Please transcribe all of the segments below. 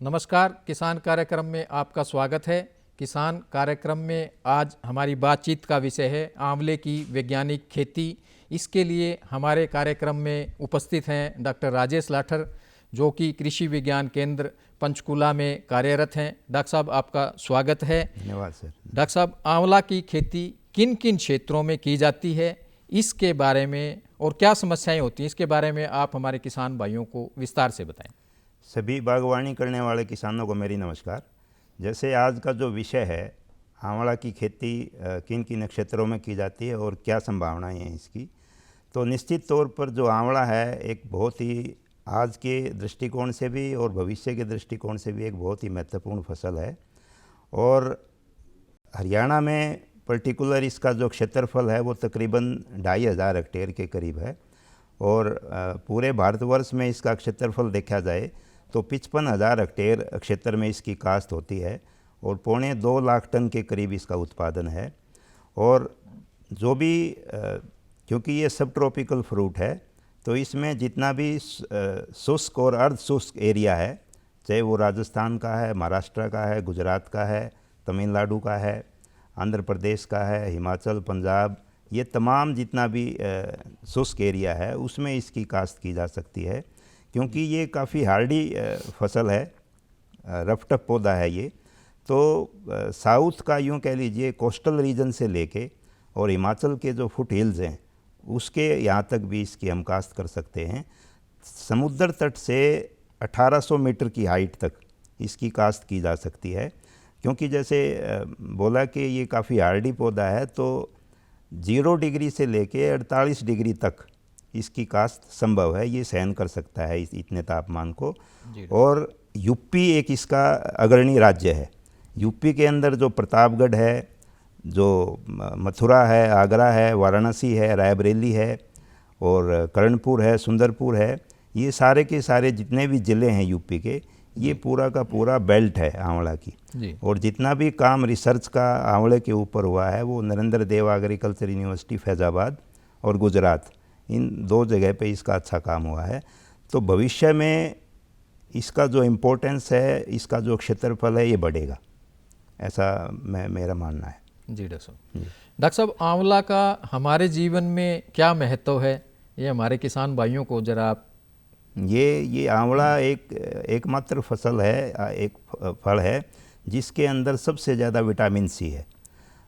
नमस्कार, किसान कार्यक्रम में आपका स्वागत है। किसान कार्यक्रम में आज हमारी बातचीत का विषय है आंवले की वैज्ञानिक खेती। इसके लिए हमारे कार्यक्रम में उपस्थित हैं डॉक्टर राजेश लाठर, जो कि कृषि विज्ञान केंद्र पंचकुला में कार्यरत हैं। डॉक्टर साहब, आपका स्वागत है। धन्यवाद सर। डॉक्टर साहब, आंवला की खेती किन किन क्षेत्रों में की जाती है, इसके बारे में और क्या समस्याएं होती हैं, इसके बारे में आप हमारे किसान भाइयों को विस्तार से बताएं। सभी बागवानी करने वाले किसानों को मेरी नमस्कार। जैसे आज का जो विषय है, आंवला की खेती किन किन क्षेत्रों में की जाती है और क्या संभावनाएं हैं इसकी, तो निश्चित तौर पर जो आंवला है एक बहुत ही आज के दृष्टिकोण से भी और भविष्य के दृष्टिकोण से भी एक बहुत ही महत्वपूर्ण फसल है। और हरियाणा में पर्टिकुलर इसका जो क्षेत्रफल है वो तकरीबन 2500 हेक्टेयर के करीब है। और पूरे भारतवर्ष में इसका क्षेत्रफल देखा जाए तो 55,000 हेक्टेयर क्षेत्र में इसकी काश्त होती है और 2.25 लाख टन के करीब इसका उत्पादन है। और जो भी क्योंकि ये सब ट्रॉपिकल फ्रूट है, तो इसमें जितना भी शुष्क और अर्ध शुष्क एरिया है, चाहे वो राजस्थान का है, महाराष्ट्र का है, गुजरात का है, तमिलनाडु का है, आंध्र प्रदेश का है, हिमाचल, पंजाब, ये तमाम जितना भी शुष्क एरिया है उसमें इसकी काश्त की जा सकती है। क्योंकि ये काफ़ी हार्डी फसल है, रफ टफ पौधा है ये। तो साउथ का यूँ कह लीजिए कोस्टल रीजन से लेके और हिमाचल के जो फुट हिल्स हैं उसके यहाँ तक भी इसकी हम काश्त कर सकते हैं। समुद्र तट से 1800 मीटर की हाइट तक इसकी काश्त की जा सकती है। क्योंकि जैसे बोला कि ये काफ़ी हार्डी पौधा है, तो 0 डिग्री से लेके 48 डिग्री तक इसकी काश्त संभव है, ये सहन कर सकता है इतने तापमान को। और यूपी एक इसका अग्रणी राज्य है। यूपी के अंदर जो प्रतापगढ़ है, जो मथुरा है, आगरा है, वाराणसी है, रायबरेली है और कर्णपुर है, सुंदरपुर है, ये सारे के सारे जितने भी ज़िले हैं यूपी के, ये पूरा का पूरा बेल्ट है आंवला की। और जितना भी काम रिसर्च का आंवले के ऊपर हुआ है वो नरेंद्र देव एग्रीकल्चर यूनिवर्सिटी फैज़ाबाद और गुजरात, इन 2 जगह पे इसका अच्छा काम हुआ है। तो भविष्य में इसका जो इम्पोर्टेंस है, इसका जो क्षेत्रफल है, ये बढ़ेगा, ऐसा मेरा मानना है। जी डॉक्टर साहब। डॉक्टर साहब, आंवला का हमारे जीवन में क्या महत्व है, ये हमारे किसान भाइयों को जरा आप। ये आंवला एकमात्र फसल है, एक फल है जिसके अंदर सबसे ज़्यादा विटामिन सी है।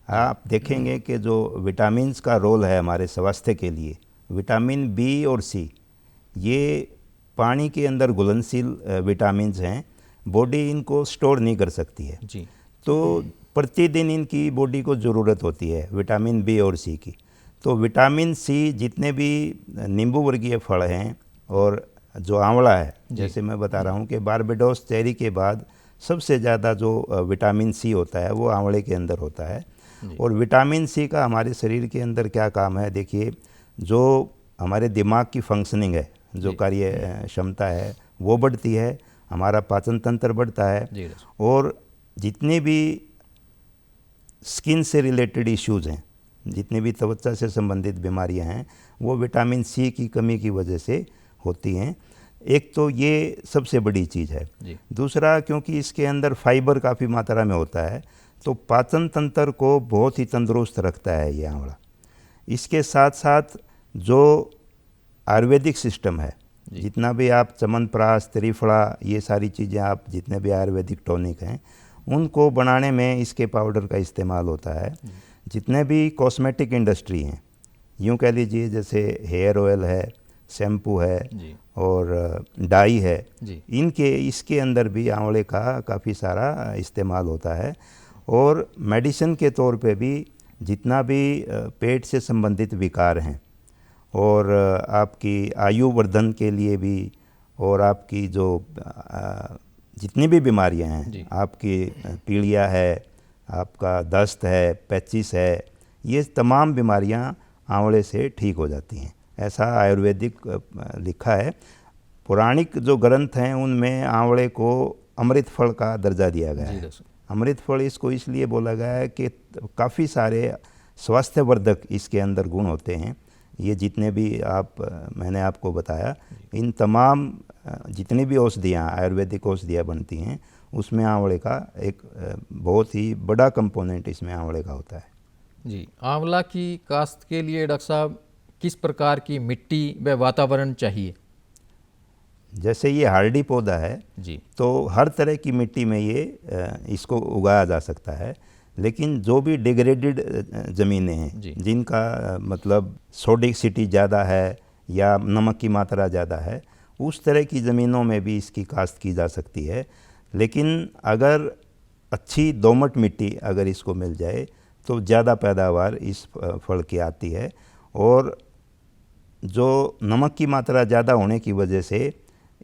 आप देखेंगे कि जो विटामिन्स का रोल है हमारे स्वास्थ्य के लिए, विटामिन बी और सी, ये पानी के अंदर घुलनशील विटामिन्स हैं, बॉडी इनको स्टोर नहीं कर सकती है जी। तो प्रतिदिन इनकी बॉडी को ज़रूरत होती है विटामिन बी और सी की। तो विटामिन सी जितने भी नींबू वर्गीय फल हैं और जो आंवला है, जैसे मैं बता रहा हूँ कि बारबेडोस चेरी के बाद सबसे ज़्यादा जो विटामिन सी होता है वो आंवले के अंदर होता है। और विटामिन सी का हमारे शरीर के अंदर क्या काम है, देखिए, जो हमारे दिमाग की फंक्शनिंग है, जो कार्य क्षमता है वो बढ़ती है, हमारा पाचन तंत्र बढ़ता है, और जितने भी स्किन से रिलेटेड इश्यूज़ हैं, जितने भी त्वचा से संबंधित बीमारियां हैं, वो विटामिन सी की कमी की वजह से होती हैं। एक तो ये सबसे बड़ी चीज़ है। दूसरा, क्योंकि इसके अंदर फाइबर काफ़ी मात्रा में होता है, तो पाचन तंत्र को बहुत ही तंदुरुस्त रखता है ये आंवला। इसके साथ साथ जो आयुर्वेदिक सिस्टम है, जितना भी आप च्यवनप्राश, त्रिफला, ये सारी चीज़ें आप जितने भी आयुर्वेदिक टॉनिक हैं उनको बनाने में इसके पाउडर का इस्तेमाल होता है। जितने भी कॉस्मेटिक इंडस्ट्री हैं, यूँ कह लीजिए, जैसे हेयर ऑयल है, शैम्पू है और डाई है, इसके अंदर भी आंवले का काफ़ी सारा इस्तेमाल होता है। और मेडिसिन के तौर पे भी जितना भी पेट से संबंधित विकार हैं और आपकी आयु वर्धन के लिए भी, और आपकी जो जितनी भी बीमारियां हैं, आपकी पीलिया है, आपका दस्त है, पैचिस है, ये तमाम बीमारियां आंवले से ठीक हो जाती हैं, ऐसा आयुर्वेदिक लिखा है। पौराणिक जो ग्रंथ हैं उनमें आंवले को अमृत फल का दर्जा दिया गया है। अमृत फल इसको इसलिए बोला गया है कि काफ़ी सारे स्वास्थ्यवर्धक इसके अंदर गुण होते हैं, ये जितने भी मैंने आपको बताया, इन तमाम जितनी भी औषधियाँ, आयुर्वेदिक औषधियाँ बनती हैं, उसमें आंवले का एक बहुत ही बड़ा कंपोनेंट इसमें आंवले का होता है। जी, आंवला की काश्त के लिए डॉक्टर साहब किस प्रकार की मिट्टी व वातावरण चाहिए? जैसे ये हार्डी पौधा है जी तो हर तरह की मिट्टी में ये इसको उगाया जा सकता है, लेकिन जो भी डिग्रेडेड ज़मीनें हैं, जी। जिनका मतलब सोडिसिटी ज़्यादा है या नमक की मात्रा ज़्यादा है, उस तरह की ज़मीनों में भी इसकी काश्त की जा सकती है। लेकिन अगर अच्छी दोमट मिट्टी अगर इसको मिल जाए तो ज़्यादा पैदावार इस फल की आती है। और जो नमक की मात्रा ज़्यादा होने की वजह से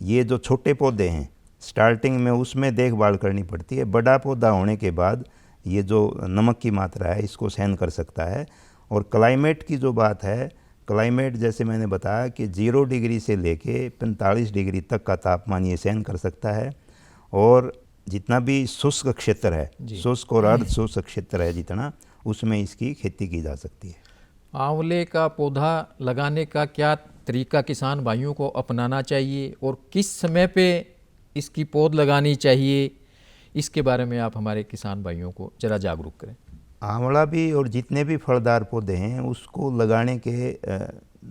ये जो छोटे पौधे हैं स्टार्टिंग में उसमें देखभाल करनी पड़ती है, बड़ा पौधा होने के बाद ये जो नमक की मात्रा है इसको सहन कर सकता है। और क्लाइमेट की जो बात है, क्लाइमेट जैसे मैंने बताया कि 0 डिग्री से लेके 45 डिग्री तक का तापमान ये सहन कर सकता है। और जितना भी शुष्क क्षेत्र है, शुष्क और अर्ध शुष्क क्षेत्र है जितना, उसमें इसकी खेती की जा सकती है। आंवले का पौधा लगाने का क्या तरीका किसान भाइयों को अपनाना चाहिए और किस समय पे इसकी पौध लगानी चाहिए, इसके बारे में आप हमारे किसान भाइयों को जरा जागरूक करें। आंवला भी और जितने भी फलदार पौधे हैं उसको लगाने के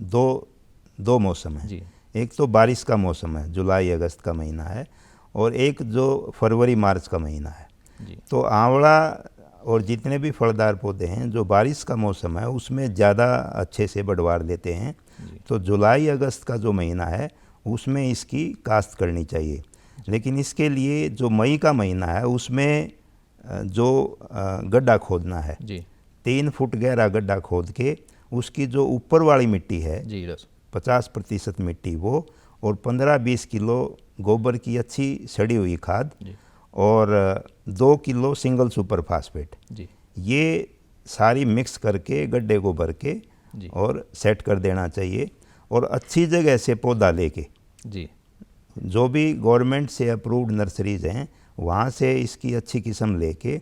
दो मौसम हैं। जी एक तो बारिश का मौसम है, जुलाई अगस्त का महीना है, और एक जो फरवरी मार्च का महीना है। जी तो आंवला और जितने भी फलदार पौधे हैं जो बारिश का मौसम है उसमें ज़्यादा अच्छे से बढ़वार लेते हैं। तो जुलाई अगस्त का जो महीना है उसमें इसकी काश्त करनी चाहिए। लेकिन इसके लिए जो मई का महीना है उसमें जो गड्ढा खोदना है, जी 3 फुट गहरा गड्ढा खोद के उसकी जो ऊपर वाली मिट्टी है जी रस 50% मिट्टी वो, और 15-20 किलो गोबर की अच्छी सड़ी हुई खाद जी और 2 किलो सिंगल सुपर फास्फेट, जी ये सारी मिक्स करके गड्ढे को भर के जी और सेट कर देना चाहिए। और अच्छी जगह से पौधा लेके, जी जो भी गवर्नमेंट से अप्रूव्ड नर्सरीज हैं वहाँ से इसकी अच्छी किस्म लेके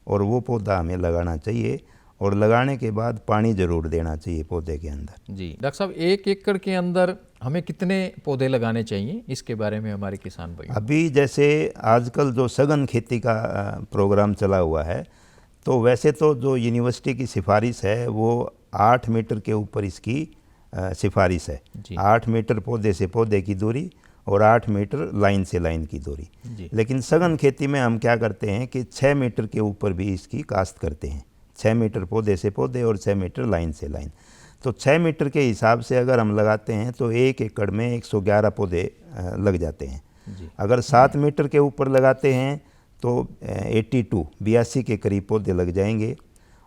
और वो पौधा हमें लगाना चाहिए। और लगाने के बाद पानी ज़रूर देना चाहिए पौधे के अंदर। जी डॉक्टर साहब, 1 एकड़ के अंदर हमें कितने पौधे लगाने चाहिए, इसके बारे में हमारे किसान भाई। अभी जैसे आजकल जो सघन खेती का प्रोग्राम चला हुआ है, तो वैसे तो जो यूनिवर्सिटी की सिफारिश है वो 8 मीटर के ऊपर इसकी सिफारिश है। जी 8 मीटर पौधे से पौधे की दूरी और 8 मीटर लाइन से लाइन की दूरी। जी लेकिन सघन खेती में हम क्या करते हैं कि 6 मीटर के ऊपर भी इसकी काश्त करते हैं। 6 मीटर पौधे से पौधे और 6 मीटर लाइन से लाइन। तो 6 मीटर के हिसाब से अगर हम लगाते हैं तो 1 एकड़ में 111 पौधे लग जाते हैं। जी अगर 7 मीटर के ऊपर लगाते हैं तो 82 के करीब पौधे लग जाएंगे,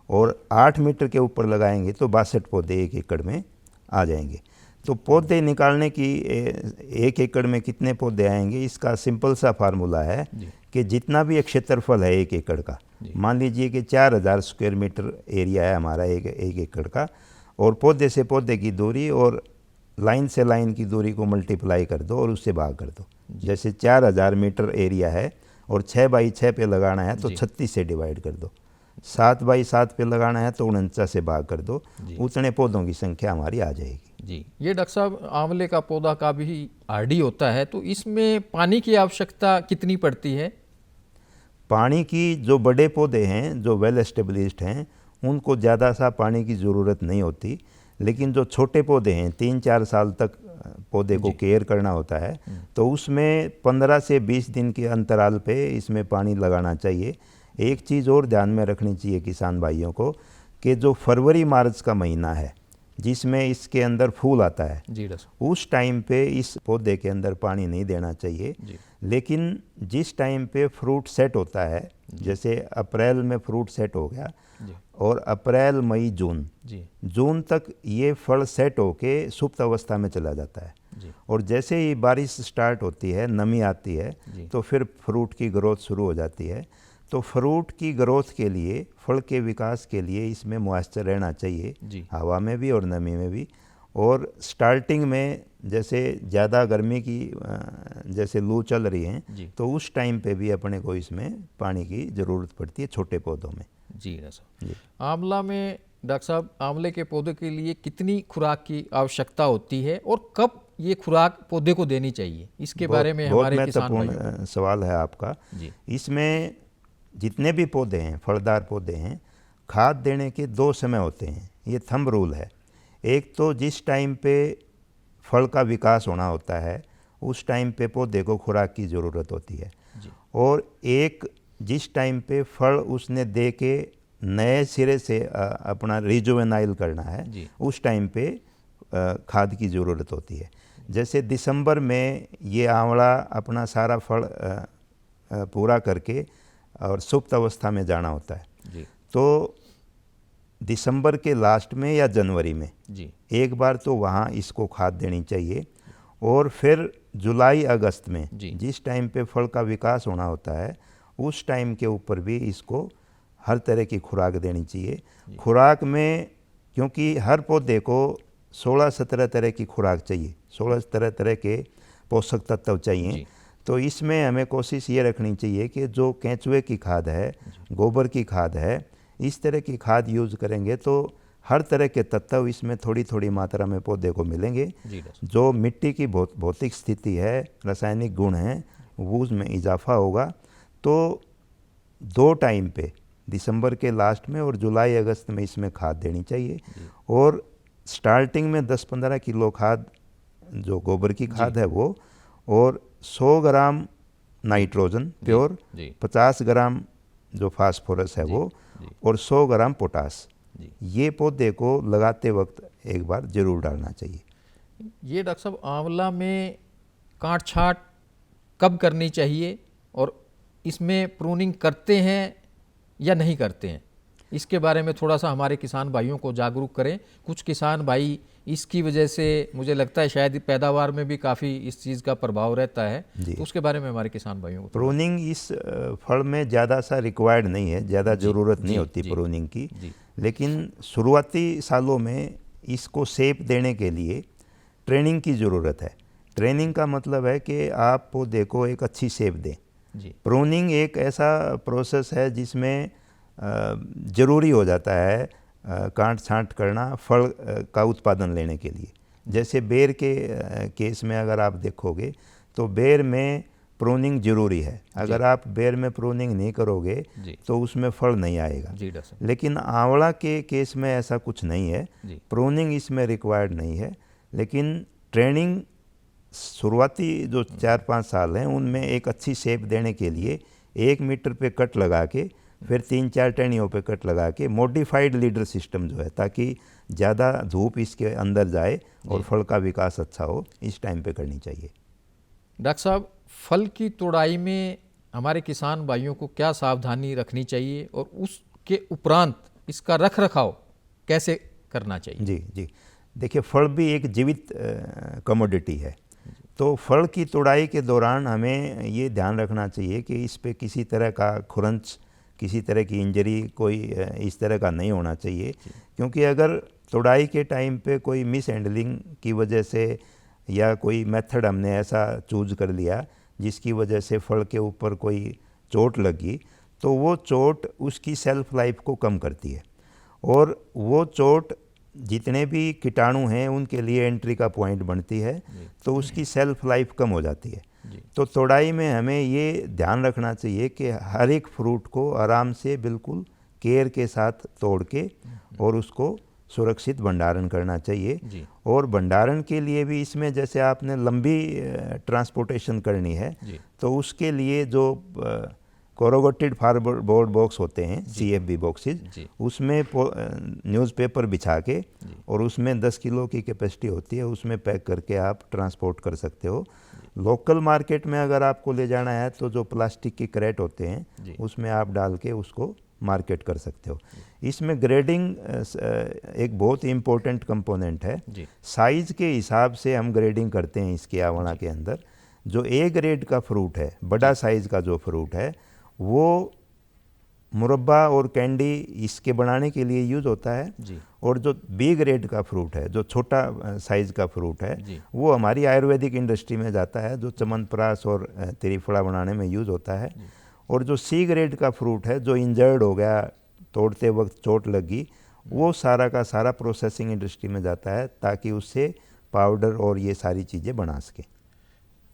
और 8 मीटर के ऊपर लगाएंगे तो 62 पौधे 1 एकड़ में आ जाएंगे। तो पौधे निकालने की 1 एकड़ में कितने पौधे आएंगे, इसका सिंपल सा फार्मूला है कि जितना भी एक क्षेत्रफल है 1 एकड़ का, मान लीजिए कि 4000 स्क्वायर मीटर एरिया है हमारा एक एकड़ का, और पौधे से पौधे की दूरी और लाइन से लाइन की दूरी को मल्टीप्लाई कर दो और उससे भाग कर दो। जैसे 4000 मीटर एरिया है और 6x6 पे लगाना है तो 36 से डिवाइड कर दो, 7x7 पे लगाना है तो 49 से भाग कर दो, उतने पौधों की संख्या हमारी आ जाएगी। जी ये डॉक्टर साहब, आंवले का पौधा का भी आरडी होता है, तो इसमें पानी की आवश्यकता कितनी पड़ती है? पानी की, जो बड़े पौधे हैं जो वेल एस्टेब्लिश्ड हैं उनको ज़्यादा सा पानी की ज़रूरत नहीं होती। लेकिन जो छोटे पौधे हैं 3-4 साल तक पौधे को केयर करना होता है, तो उसमें 15 से 20 दिन के अंतराल पे इसमें पानी लगाना चाहिए। एक चीज़ और ध्यान में रखनी चाहिए किसान भाइयों को कि जो फरवरी मार्च का महीना है जिसमें इसके अंदर फूल आता है, जी उस टाइम पे इस पौधे के अंदर पानी नहीं देना चाहिए। लेकिन जिस टाइम पे फ्रूट सेट होता है, जैसे अप्रैल में फ्रूट सेट हो गया और अप्रैल मई जून तक ये फल सेट होके सुप्त अवस्था में चला जाता है। और जैसे ही बारिश स्टार्ट होती है, नमी आती है, तो फिर फ्रूट की ग्रोथ शुरू हो जाती है। तो फ्रूट की ग्रोथ के लिए, फल के विकास के लिए इसमें मॉइस्चर रहना चाहिए, हवा में भी और नमी में भी। और स्टार्टिंग में जैसे ज़्यादा गर्मी की जैसे लू चल रही है तो उस टाइम पे भी अपने को इसमें पानी की ज़रूरत पड़ती है छोटे पौधों में। जी साहब, आंवला में डॉक्टर साहब, आंवले के पौधे के लिए कितनी खुराक की आवश्यकता होती है और कब ये खुराक पौधे को देनी चाहिए, इसके बारे में बहुत हमारे किसान भाइयों महत्वपूर्ण सवाल है आपका। जी इसमें जितने भी पौधे हैं, फलदार पौधे हैं, खाद देने के 2 समय होते हैं, ये थंब रूल है। एक तो जिस टाइम पे फल का विकास होना होता है उस टाइम पे पौधे को खुराक की ज़रूरत होती है, जी और एक जिस टाइम पे फल उसने दे के नए सिरे से अपना रिजुवेनाइल करना है जी उस टाइम पे खाद की ज़रूरत होती है। जैसे दिसंबर में ये आंवला अपना सारा फल पूरा करके और सुप्त अवस्था में जाना होता है, जी तो दिसंबर के लास्ट में या जनवरी में जी एक बार तो वहाँ इसको खाद देनी चाहिए। और फिर जुलाई अगस्त में जी जिस टाइम पे फल का विकास होना होता है उस टाइम के ऊपर भी इसको हर तरह की खुराक देनी चाहिए। खुराक में क्योंकि हर पौधे को 16-17 तरह की खुराक चाहिए, 16 तरह के पोषक तत्व चाहिए, जी तो इसमें हमें कोशिश ये रखनी चाहिए कि जो केंचुए की खाद है, गोबर की खाद है, इस तरह की खाद यूज़ करेंगे तो हर तरह के तत्व इसमें थोड़ी थोड़ी मात्रा में पौधे को मिलेंगे। जी डॉक्टर साहब। जो मिट्टी की भौतिक स्थिति है, रासायनिक गुण हैं, वो उसमें इजाफा होगा। तो 2 टाइम पे दिसंबर के लास्ट में और जुलाई अगस्त में इसमें खाद देनी चाहिए। और स्टार्टिंग में 10-15 किलो खाद जो गोबर की खाद है वो, और 100 ग्राम नाइट्रोजन प्योर, जी 50 ग्राम जो फास्फोरस है वो, और 100 ग्राम पोटास, जी ये पौधे को लगाते वक्त एक बार जरूर डालना चाहिए। ये डॉक्टर साहब, आंवला में काट छांट कब करनी चाहिए और इसमें प्रूनिंग करते हैं या नहीं करते हैं, इसके बारे में थोड़ा सा हमारे किसान भाइयों को जागरूक करें। कुछ किसान भाई इसकी वजह से मुझे लगता है शायद पैदावार में भी काफ़ी इस चीज़ का प्रभाव रहता है, तो उसके बारे में हमारे किसान भाइयों को प्रूनिंग इस फल में ज़्यादा सा रिक्वायर्ड नहीं है, ज़्यादा ज़रूरत नहीं होती प्रूनिंग की, लेकिन शुरुआती सालों में इसको शेप देने के लिए ट्रेनिंग की ज़रूरत है। ट्रेनिंग का मतलब है कि आप पौधे को एक अच्छी शेप दें। प्रूनिंग एक ऐसा प्रोसेस है जिसमें ज़रूरी हो जाता है काट छांट करना फल का उत्पादन लेने के लिए। जैसे बेर के केस में अगर आप देखोगे तो बेर में प्रूनिंग जरूरी है। अगर आप बेर में प्रूनिंग नहीं करोगे तो उसमें फल नहीं आएगा। लेकिन आंवला के केस में ऐसा कुछ नहीं है, प्रूनिंग इसमें रिक्वायर्ड नहीं है, लेकिन ट्रेनिंग शुरुआती जो 4-5 साल हैं उनमें एक अच्छी शेप देने के लिए 1 मीटर पे कट लगा के फिर 3-4 टहनियों पे कट लगा के मॉडिफाइड लीडर सिस्टम जो है, ताकि ज़्यादा धूप इसके अंदर जाए और फल का विकास अच्छा हो, इस टाइम पे करनी चाहिए। डॉक्टर साहब, फल की तोड़ाई में हमारे किसान भाइयों को क्या सावधानी रखनी चाहिए और उसके उपरांत इसका रख रखाव कैसे करना चाहिए? जी, देखिए फल भी एक जीवित कमोडिटी है, तो फल की तोड़ाई के दौरान हमें ये ध्यान रखना चाहिए कि इस पे किसी तरह का खुरंच, किसी तरह की इंजरी, कोई इस तरह का नहीं होना चाहिए। क्योंकि अगर तोड़ाई के टाइम पे कोई मिस हैंडलिंग की वजह से या कोई मेथड हमने ऐसा चूज कर लिया जिसकी वजह से फल के ऊपर कोई चोट लगी, तो वो चोट उसकी सेल्फ लाइफ को कम करती है, और वो चोट जितने भी कीटाणु हैं उनके लिए एंट्री का पॉइंट बनती है, तो उसकी सेल्फ लाइफ कम हो जाती है। तो तोड़ाई में हमें ये ध्यान रखना चाहिए कि हर एक फ्रूट को आराम से बिल्कुल केयर के साथ तोड़ के और उसको सुरक्षित भंडारण करना चाहिए। और भंडारण के लिए भी इसमें जैसे आपने लंबी ट्रांसपोर्टेशन करनी है तो उसके लिए जो कोरोगेटेड फार्मबोर्ड बॉक्स होते हैं, CFB बॉक्सेज, उसमें न्यूज़पेपर बिछा के और उसमें 10 किलो की कैपेसिटी होती है, उसमें पैक करके आप ट्रांसपोर्ट कर सकते हो। लोकल मार्केट में अगर आपको ले जाना है तो जो प्लास्टिक की क्रेट होते हैं उसमें आप डाल के उसको मार्केट कर सकते हो। इसमें ग्रेडिंग एक बहुत ही इम्पोर्टेंट कंपोनेंट है। साइज़ के हिसाब से हम ग्रेडिंग करते हैं इसके आंवला के अंदर। जो A ग्रेड का फ्रूट है, बड़ा साइज़ का जो फ्रूट है, वो मुरब्बा और कैंडी इसके बनाने के लिए यूज़ होता है, और जो B ग्रेड का फ्रूट है, जो छोटा साइज़ का फ्रूट है, वो हमारी आयुर्वेदिक इंडस्ट्री में जाता है, जो च्यवनप्राश और त्रिफला बनाने में यूज़ होता है। और जो C ग्रेड का फ्रूट है, जो इंजर्ड हो गया, तोड़ते वक्त चोट लगी वो सारा का सारा प्रोसेसिंग इंडस्ट्री में जाता है ताकि उससे पाउडर और ये सारी चीज़ें बना सकें।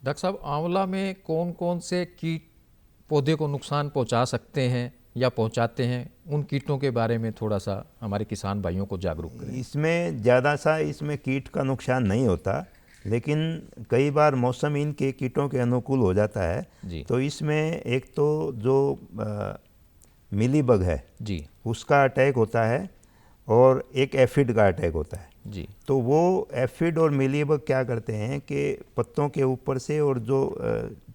डॉक्टर साहब, आंवला में कौन कौन से कीट पौधे को नुकसान पहुंचा सकते हैं या पहुंचाते हैं, उन कीटों के बारे में थोड़ा सा हमारे किसान भाइयों को जागरूक करें। इसमें ज़्यादा सा इसमें कीट का नुकसान नहीं होता, लेकिन कई बार मौसम इनके कीटों के अनुकूल हो जाता है। जी तो इसमें एक तो जो मिलीबग है जी उसका अटैक होता है और एक एफिड का अटैक होता है। जी तो वो एफिड और मिलीबग क्या करते हैं कि पत्तों के ऊपर से और जो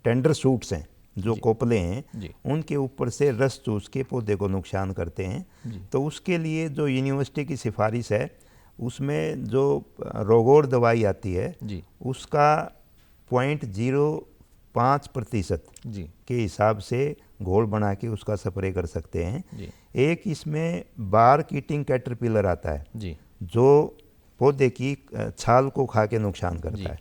टेंडर सूट्स हैं, जो कोपले हैं, जी उनके ऊपर से रस चूस के पौधे को नुकसान करते हैं। तो उसके लिए जो यूनिवर्सिटी की सिफारिश है उसमें जो रोगोर दवाई आती है जी उसका 0.05% जी के हिसाब से घोल बना के उसका स्प्रे कर सकते हैं। जी एक इसमें बार कीटिंग कैटरपिलर आता है जी जो पौधे की छाल को खा के नुकसान करता है।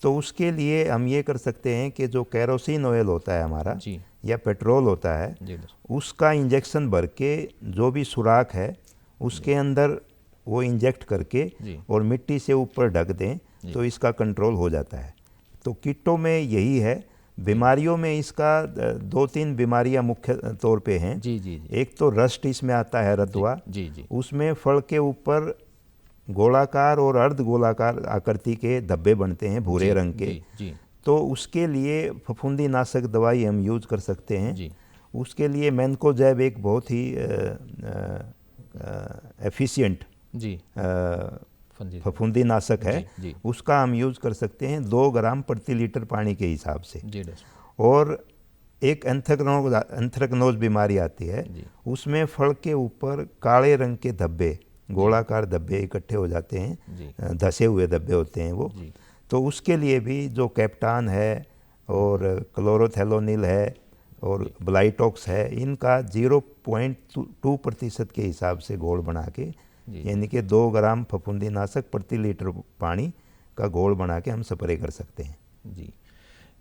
तो उसके लिए हम ये कर सकते हैं कि जो कैरोसिन ऑयल होता है हमारा जी या पेट्रोल होता है, जी उसका इंजेक्शन भर के जो भी सुराख है उसके अंदर वो इंजेक्ट करके जी और मिट्टी से ऊपर ढक दें तो इसका कंट्रोल हो जाता है। तो कीटों में यही है। बीमारियों में इसका 2-3 बीमारियां मुख्य तौर पे हैं। जी जी जी एक तो रस्ट इसमें आता है, रतुआ। जी जी उसमें फल के ऊपर गोलाकार और अर्ध गोलाकार आकृति के धब्बे बनते हैं भूरे रंग के। जी जी तो उसके लिए फफूंदी नाशक दवाई हम यूज कर सकते हैं। जी उसके लिए मैनकोजैब एक बहुत ही एफिशिएंट जी फंजी फफूंदी नाशक है। जी जी उसका हम यूज कर सकते हैं 2 ग्राम प्रति लीटर पानी के हिसाब से। जी डॉक्टर और एक एंथ्रेक्नोज बीमारी आती है, जी उसमें फल के ऊपर काले रंग के धब्बे, गोलाकार धब्बे इकट्ठे हो जाते जी हैं, धसे हुए धब्बे होते हैं वो। जी तो उसके लिए भी जो कैप्टान है और क्लोरोथेलोनिल है और ब्लाइटॉक्स है, इनका 0.2% के हिसाब से घोल बना के, यानी कि 2 ग्राम फफूंदी नाशक प्रति लीटर पानी का घोल बना के हम स्प्रे कर सकते हैं। जी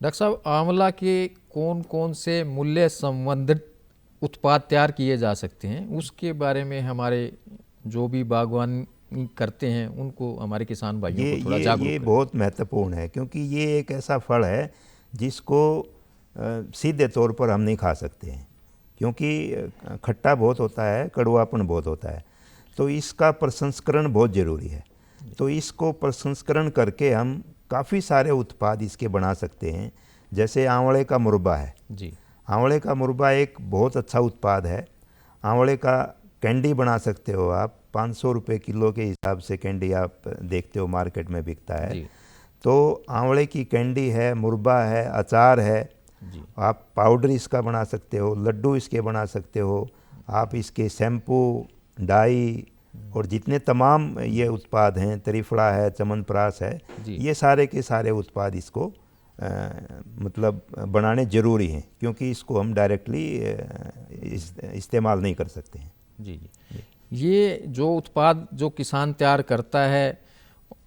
डॉक्टर साहब, आंवला के कौन कौन से मूल्य संबंधित उत्पाद तैयार किए जा सकते हैं, उसके बारे में हमारे जो भी बागवानी करते हैं उनको, हमारे किसान भाइयों को थोड़ा जागरूक ये करें। बहुत महत्वपूर्ण है, क्योंकि ये एक ऐसा फल है जिसको सीधे तौर पर हम नहीं खा सकते हैं, क्योंकि खट्टा बहुत होता है, कड़वापन बहुत होता है। तो इसका प्रसंस्करण बहुत ज़रूरी है। तो इसको प्रसंस्करण करके हम काफ़ी सारे उत्पाद इसके बना सकते हैं। जैसे आंवले का मुरब्बा है। जी आंवले का मुरब्बा एक बहुत अच्छा उत्पाद है। आंवले का कैंडी बना सकते हो आप, 500 रुपये किलो के हिसाब से कैंडी आप देखते हो मार्केट में बिकता है। जी तो आंवले की कैंडी है, मुरब्बा है, अचार है। जी आप पाउडर इसका बना सकते हो, लड्डू इसके बना सकते हो, आप इसके शैम्पू, डाई और जितने तमाम ये उत्पाद हैं, त्रिफला है, च्यवनप्राश है, जी ये सारे के सारे उत्पाद इसको मतलब बनाने ज़रूरी हैं, क्योंकि इसको हम डायरेक्टली इस्तेमाल नहीं कर सकते हैं। जी जी ये जो उत्पाद जो किसान तैयार करता है,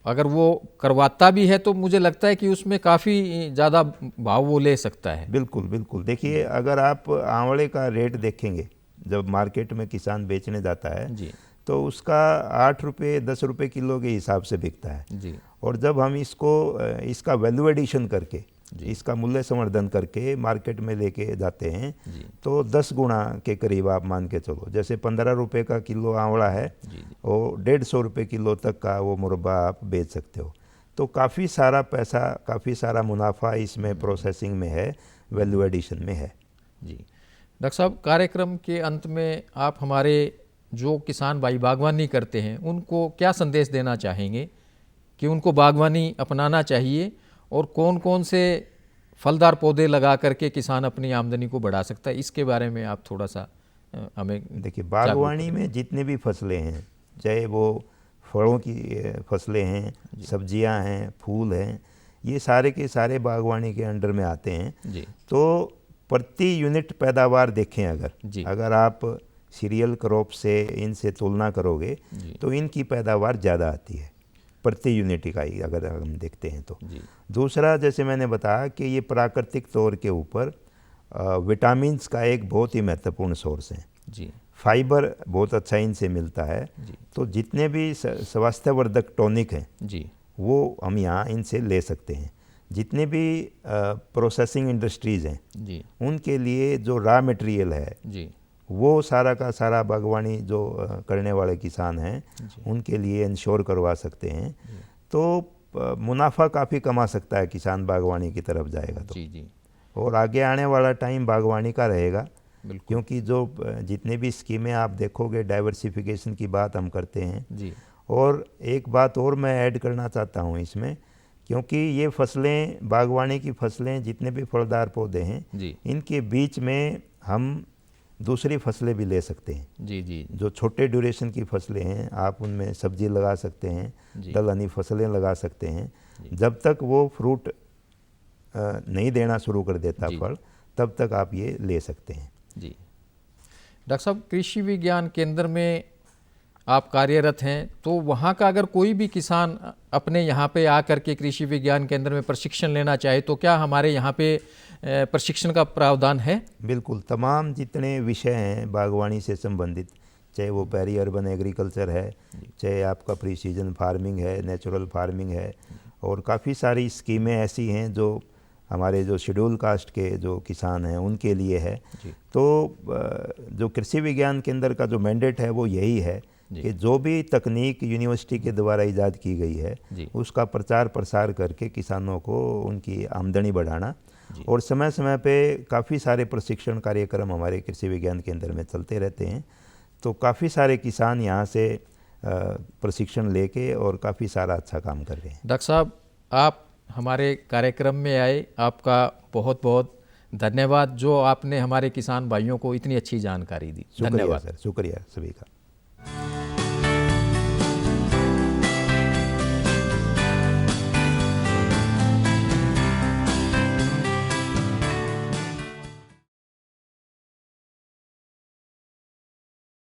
अगर वो करवाता भी है तो मुझे लगता है कि उसमें काफ़ी ज़्यादा भाव वो ले सकता है। बिल्कुल बिल्कुल। देखिए, अगर आप आंवले का रेट देखेंगे जब मार्केट में किसान बेचने जाता है, जी तो उसका 8 रुपये 10 रुपये किलो के हिसाब से बिकता है। जी और जब हम इसको इसका वैल्यू एडिशन करके, इसका मूल्य संवर्धन करके मार्केट में लेके जाते हैं, जी तो 10 गुना के करीब आप मान के चलो। जैसे 15 रुपये का किलो आंवला है जी और 150 रुपये किलो तक का वो मुरब्बा आप बेच सकते हो। तो काफ़ी सारा पैसा, काफ़ी सारा मुनाफा इसमें प्रोसेसिंग में है, वैल्यू एडिशन में है। जी डॉक्टर साहब, कार्यक्रम के अंत में आप हमारे जो किसान भाई बागवानी करते हैं उनको क्या संदेश देना चाहेंगे कि उनको बागवानी अपनाना चाहिए और कौन कौन से फलदार पौधे लगा करके किसान अपनी आमदनी को बढ़ा सकता है, इसके बारे में आप थोड़ा सा हमें। देखिए, बागवानी में जितने भी फसलें हैं, चाहे वो फलों की फसलें हैं, सब्जियां हैं, फूल हैं, ये सारे के सारे बागवानी के अंडर में आते हैं। जी तो प्रति यूनिट पैदावार देखें, जी अगर आप सीरियल क्रॉप से इनसे तुलना करोगे तो इनकी पैदावार ज़्यादा आती है प्रति यूनिट इकाई, अगर हम देखते हैं तो। जी दूसरा, जैसे मैंने बताया कि ये प्राकृतिक तौर के ऊपर विटामिन्स का एक बहुत ही महत्वपूर्ण सोर्स है। जी फाइबर बहुत अच्छा इनसे मिलता है। तो जितने भी स्वास्थ्यवर्धक टॉनिक हैं जी वो हम यहाँ इनसे ले सकते हैं। जितने भी प्रोसेसिंग इंडस्ट्रीज़ हैं जी उनके लिए जो रॉ मटेरियल है जी वो सारा का सारा बागवानी जो करने वाले किसान हैं उनके लिए इंश्योर करवा सकते हैं। तो मुनाफा काफ़ी कमा सकता है किसान बागवानी की तरफ जाएगा तो। जी जी और आगे आने वाला टाइम बागवानी का रहेगा, बिल्कुल क्योंकि जो जितने भी स्कीमें आप देखोगे डाइवर्सिफिकेशन की बात हम करते हैं। जी और एक बात और मैं ऐड करना चाहता हूँ इसमें, क्योंकि ये फसलें, बागवानी की फसलें, जितने भी फलदार पौधे हैं जी इनके बीच में हम दूसरी फसलें भी ले सकते हैं। जी जी जो छोटे ड्यूरेशन की फसलें हैं आप उनमें सब्जी लगा सकते हैं, जी। दलहनी फसलें लगा सकते हैं। जब तक वो फ्रूट नहीं देना शुरू कर देता जी। फल, तब तक आप ये ले सकते हैं। जी डॉक्टर साहब, कृषि विज्ञान केंद्र में आप कार्यरत हैं, तो वहाँ का अगर कोई भी किसान अपने यहाँ पे आकर के कृषि विज्ञान केंद्र में प्रशिक्षण लेना चाहे तो क्या हमारे यहाँ पे प्रशिक्षण का प्रावधान है? बिल्कुल, तमाम जितने विषय हैं बागवानी से संबंधित, चाहे वो पेरी अर्बन एग्रीकल्चर है, चाहे आपका प्रीसीजन फार्मिंग है, नेचुरल फार्मिंग है, और काफ़ी सारी स्कीमें ऐसी हैं जो हमारे जो शेड्यूल कास्ट के जो किसान हैं उनके लिए है। तो जो कृषि विज्ञान केंद्र का जो मैंडेट है वो यही है कि जो भी तकनीक यूनिवर्सिटी के द्वारा ईजाद की गई है उसका प्रचार प्रसार करके किसानों को उनकी आमदनी बढ़ाना। और समय समय पे काफ़ी सारे प्रशिक्षण कार्यक्रम हमारे कृषि विज्ञान केंद्र में चलते रहते हैं। तो काफ़ी सारे किसान यहाँ से प्रशिक्षण लेके और काफ़ी सारा अच्छा काम कर रहे हैं। डॉक्टर साहब, आप हमारे कार्यक्रम में आए, आपका बहुत बहुत धन्यवाद, जो आपने हमारे किसान भाइयों को इतनी अच्छी जानकारी दी। शुक्रिया धन्यवाद सर, शुक्रिया सभी का।